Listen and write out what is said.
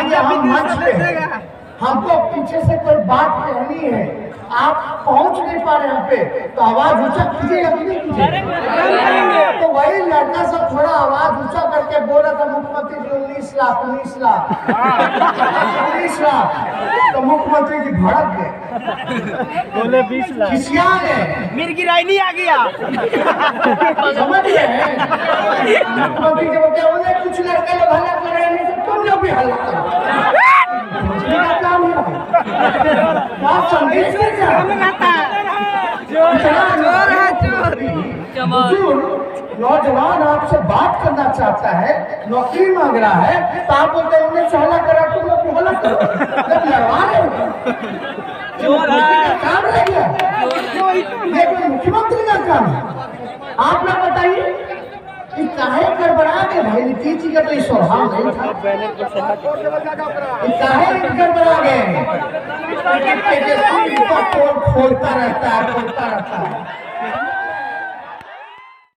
आज हम मंच पे हैं, हमको पीछे से कोई बात कहनी है, आप पहुंच नहीं पा रहे हैं पे, तो आवाज ऊंचा कीजिएगा कि नहीं कीजिएगा? तो वही लड़का सब थोड़ा आवाज ऊंचा करके बोल रहा था मुख्यमंत्री जी 19 लाख 19 लाख 19 लाख, तो मुख्यमंत्री जी भड़क गए, बोले 20 लाख, खिसिया गए, मिर्गी रायनी आ गया। समझ गए? मुख्यमंत्री जी बोले कुछ लड़के लोग हल्ला कर रहे हैं, तो तुम लोग भी हल्ला करो, काम है संदेश नौजवान आपसे बात करना चाहता है, नौकरी मांग रहा है, तो आप बोलते हैं उन्हें हल्ला करा, तुम लोग भी हल्ला करो, जब लड़वा रहे हो का काम रह गया, ये कोई मुख्यमंत्री का काम है? आप लोग बताइए कि काहे गड़बड़ा गए भाई? नीतीश जी का तो स्वभाव नहीं था, काहे गड़बड़ा गए? खोलता रहता है, खोलता रहता है।